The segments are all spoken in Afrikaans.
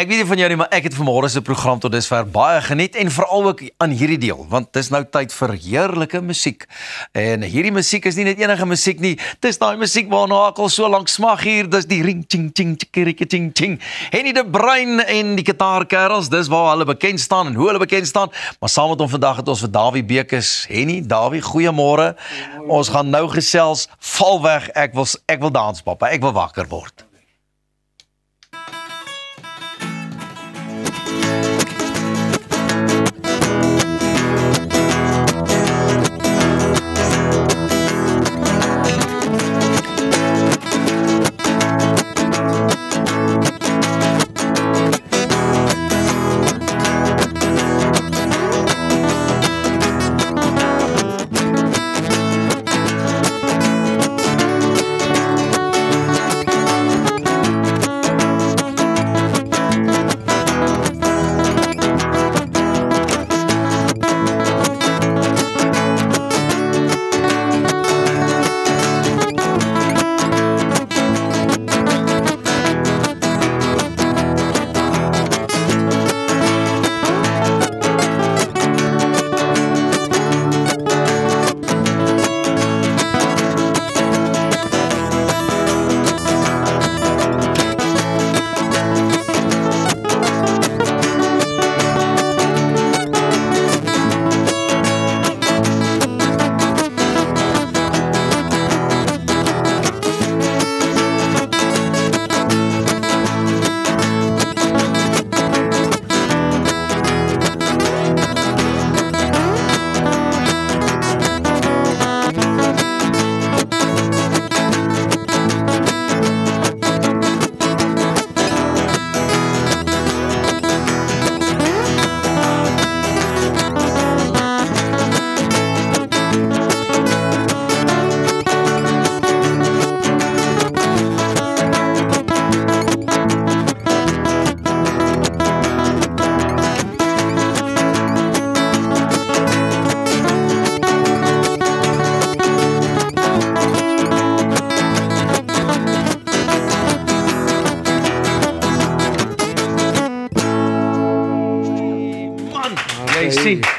Ek weet nie van jou nie, maar ek het vanmôre se program tot dusver baie geniet en veral ook aan hierdie deel, want dis nou tyd vir heerlike musiek. En hierdie musiek is nie net enige musiek nie, dis daai musiek waarna ek al so lank smag hier, dis die ring ting ting tikkerike ting ting. Henny de Bruin en die Gitaarkerels, dis waar hulle bekend staan en hoe hulle bekend staan. Maar saam met hom vandag het ons vir Dawie Bekes. Henny, Dawie, goeiemôre. Ons gaan nou gesels, val weg, ek wil dans, papa, ek wil wakker word.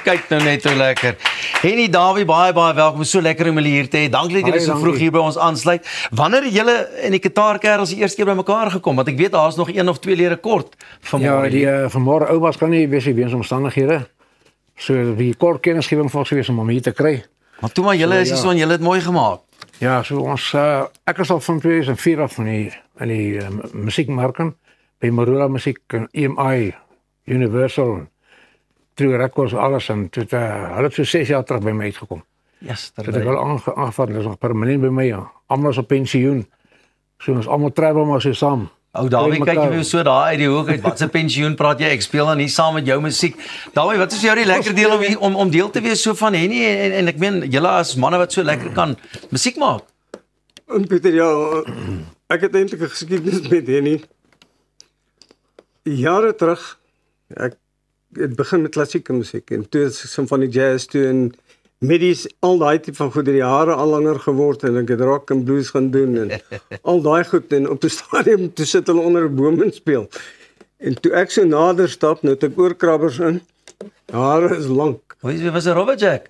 Kyk nou net hoe lekker. Henny, Dawie, baie welkom. So lekker om julle hier te hê. Dankie dat julle so vroeg hier by ons aansluit. Wanneer het julle en die Gitaarkerels die eerste keer by mekaar gekom? Want ek weet daar's nog 1 of 2 lede kort vanmôre. Ja, die vanmôre oupas kan nie weens omstandighede. So die kort kennisgewing van gewees om hier te kry. Maar toe maar julle is hier so en julle het mooi gemaak. Ja, so ons ek is al van 2004 af van die musiekmarken by Marula Musiek en EMI Universal True Records, alles, en toe hulle het so 6 jaar terug by my uitgekom. Yes, dat ek wel aangevat, hulle is nog permanent by my, ja. Almal is op pensioen. So ons almal travel maar so saam. Ou Dawie, kyk jy weer so daar uit die hoek uit, wat se pensioen praat jy? Ek speel dan hier saam met jou musiek. Dawie, wat is vir jou die lekker deel om deel te wees so van Henny en ek meen, julle as manne wat so lekker kan musiek maak? En Pieter, ja, ek het eintlik 'n geskiedenis met Henny. Jare terug, ek het begin met klassieke musiek en toe is symfonie jazz toe en middies, al daai tipe van goed, die jare al langer geword en ek het rock en blues gaan doen en al daai goed en op die stadium toe sit hulle onder 'n boom en speel. En toe ek so nader stap, nou het ek oorkrabbers in, hare is lank. Wie was 'n Robberjack?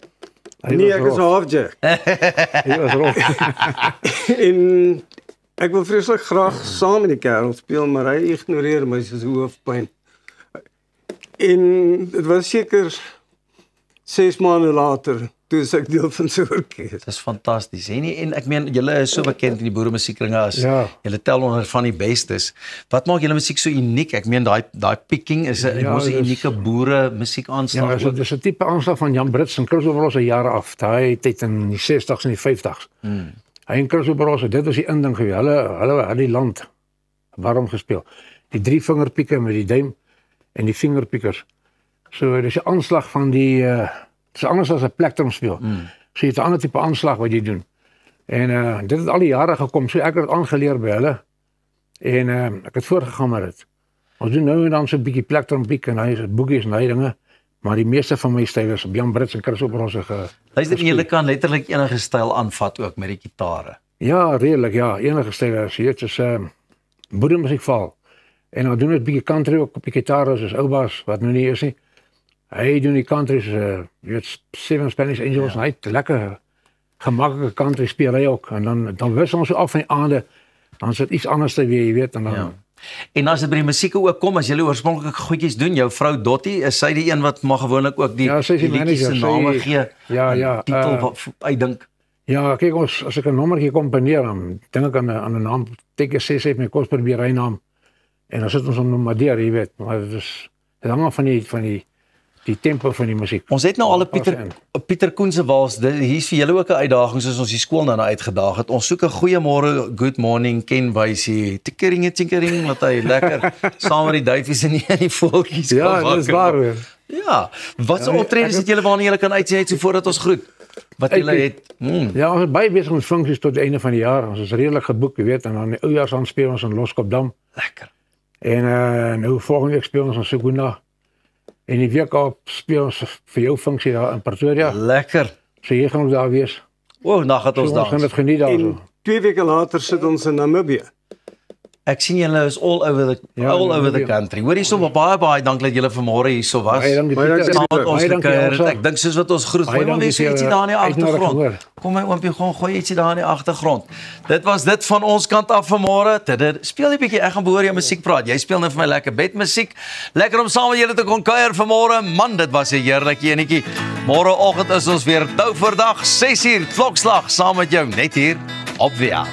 Nee, ek is 'n halfjack. Hy was rond. En ek wil vreeslik graag saam met die kerel speel, maar hy ignoreer my soos hoofpyn. En dit was seker 6 maande later, toe is ek deel van so 'n orkes. Dis fantasties. En ek meen, julle is so bekend in die boere musiekkringe as julle tel onder van die bestes. Wat maak julle musiek so uniek? Ek meen, daai picking is 'n unieke boere musiekaanslag. Ja, dis 'n tipe aanslag van Jan Brits en Chris Oberholzer jare af. Daai tyd in die 60s en die 50s. Hy en Chris Oberholzer, dit was die inding gewees. Hulle het die land warm gespeel. Die 3 vingerpieke met die duim en die vingerpiekers. So dis 'n aanslag van die dis anders as 'n plektrum speel. So jy het 'n ander tipe aanslag wat jy doen. En dit het al die jare gekom. So ek het aangeleer by hulle. En ek het voorgegaan met dit. Ons doen nou en dan so 'n bietjie plektrum piek en hy boegies en hy dinge. Maar die meeste van my style is op Jan Brits en Chris Oberholzer. Luister, jy kan letterlik enige styl aanvat ook met die gitare. Ja, redelik, ja. Enige style as jy het is boeremusiek val. En dan doen het bietjie country ook op die gitaar, soos Oubaas, wat nou nie is nie. Hy doen die country, jy weet, Seven Spanish Angels, en hy het lekker gemaklike country speel hy ook. En dan wissel ons so af van die aande, dan is dit iets anders te weer, jy weet, en dan... Ja. En as dit by die musiek ook kom, as jy oorspronklike goedjies doen, jou vrou Dottie, is sy die een wat maar gewoonlik ook die sy is die liedjies se manager, name gee, ja, titel wat uitdink. Ja, kyk as ek 'n nommertjie komponeer, dan dink ek aan 'n naam, teken 6 het my kos probeer rynaam. En dan sit ons om maar deur, jy weet, maar dit hang af van die tempo van die musiek. Ons het nou al 'n Pieter Koen se wals, hier's vir julle ook 'n uitdaging soos ons die skool nou uitgedaag het. Ons soek 'n goeiemôre, good morning, Ken Wysie, tinkering, laat hy lekker saam met die duifies en die voeltjies kom wakker. Ja, dis waar weer. Ja, wat so optredes het julle waarna julle kan uitsien het so voordat ons groet? Wat julle het? Ja, ons het baie besig met funksies tot die einde van die jaar. Ons is redelik geboek, jy weet, en dan die oujaars speel ons in Loskopdam. Lekker. En nou volgende week speel ons in Sekunda. En die week op speel ons vir jou funksie daar in Pretoria. Lekker. So hier gaan ons daar wees. Dan gaan ons dans. Ons gaan dit geniet daar so. 2 weke later sit ons in Namibië. Ek sien julle is all over the country. Hoor hierso, baie dank dat julle vanmôre hierso was. Baie dankie. Ons gekuier het. Ek dink soos wat ons groet, gooi maar weer ietsie daar in die agtergrond. Kom my oompie, gooi ietsie daar in die agtergrond. Dit was dit van ons kant af vanmôre. Speel 'n bietjie, ek gaan behoor jou musiek praat. Jy speel nou vir my lekker bedmusiek. Lekker om saam met julle te kon kuier vanmôre. Man, dit was 'n heerlike enetjie. Môreoggend is ons weer tou vir dag 6uur klokslag saam met jou net hier op WA.